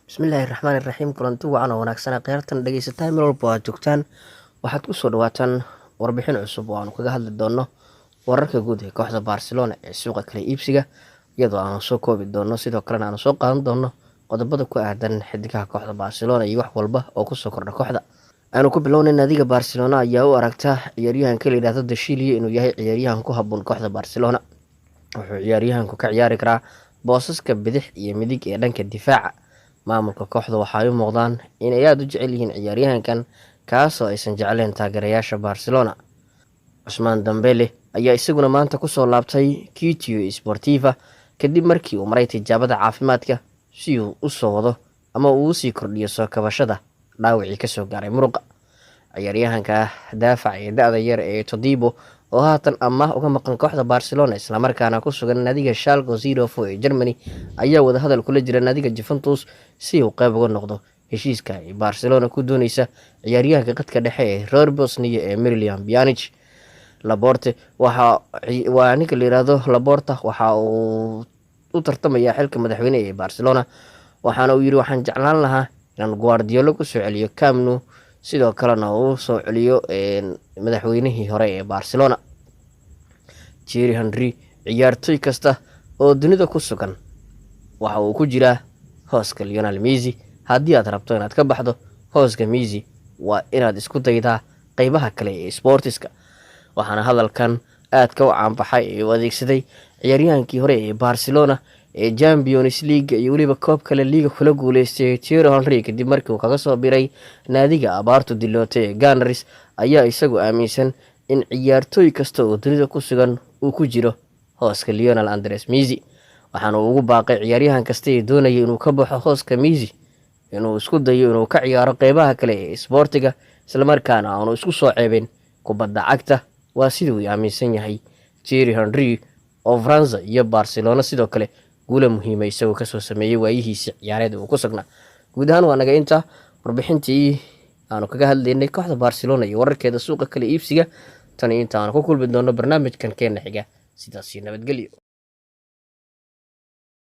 Bismillahirrahmanirrahiim. Kulanti wacan oo wanaagsan qeyrtan dhageysataa meel walba aad joogtaan. Waxaad ku soo dhawaataan warbixin cusub oo aanu kaga hadli doono wararka guud ee kooxda Barcelona ee suuqa kala iibsiga, iyadoo aanu soo koobi doono sidoo kalena aanu soo qaadan doono qodobada ku aadan xidigaha kooxda Barcelona iyo wax walba oo ku soo kordha kooxda. Aanu ku bilownay naadiga Barcelona ayaa u aragta ciyaaryahanka la yiraahdo De Chilio inuu yahay ciyaaryahan ku habboon kooxda Barcelona. Wuxuu ciyaaryahanku ka ciyaari karaa boosaska bidix iyo midig ee dhanka difaaca. Maamulka kooxda waxa ay u muuqdaan inay aad u jecel yihiin ciyaaryahankan, kaasoo aysan jecleen taageerayaasha Barcelona. Ousmane Dembele ayaa isaguna maanta ku soo laabtay Quito Sportiva kadib markii uu maray tijaabada caafimaadka si uu u soo wado ama uu sii kordhiyo soo kabashada dhaawacii ka soo gaaray muruqa. Ciyaaryahanka daafaca ee da'da yar ee Todibo oo haatan amaah uga maqan kooxda Barcelona islamarkaana ku sugan naadiga Schalke 04 ee Germany ayaa wada hadal kula jira naadiga Juventus si uu qayb uga noqdo heshiiska ay Barcelona ku doonaysa ciyaaryahanka qadka dhexe ee reer Bosnia ee Miralem Pjanic. Laporte waa ninka la yiraahdo Laporta waxa uu u tartamaya xilka madaxweyne ee Barcelona, waxaana uu yiri waxaan jeclaan lahaa inaan Guardiola ku soo celiyo Camp Nou, sidoo kalena uu soo celiyo madaxweynihii hore ee Barcelona. Thierry Henry, ciyaartoy kasta oo dunida ku sugan waxa uu ku jiraa hooska Lionel Messi. Haddii aad rabto inaad ka baxdo hooska Messi, waa inaad isku daydaa qaybaha kale ee sportiska. Waxaana hadalkan aad ka caanbaxay ee u adeegsaday ciyaaryahankii hore ee Barcelona ee Champions League iyo weliba koobka La Liga kula guuleystay Thierry Henry kadib markii uu kaga soo biray naadiga abaartu dilootay ee Gunners, ayaa isagu aaminsan in ciyaartoy kasta oo dunida ku sugan uu ku jiro hooska Lionel Andres Messi. Waxaana uu ugu baaqay ciyaaryahan kasta ee doonaya inuu ka baxo hooska Messi inuu isku dayo inuu ka ciyaaro qaybaha kale ee isboortiga, islamarkaana aanu isku soo ceebin kubadda cagta. Waa siduu aaminsan yahay Thierry Henry oo France iyo Barcelona sidoo kale guulo muhiima isagoo kasoo sameeyay waayihiisa ciyaareed uu ku sugnaa. Guud ahaan waa naga inta warbixintii aanu kaga hadlaynay kooxda Barcelona iyo wararkeeda suuqa kala iibsiga. Tan inta aan ku kulmi doono barnaamijkan keena xiga, sidaas iyo nabadgelyo.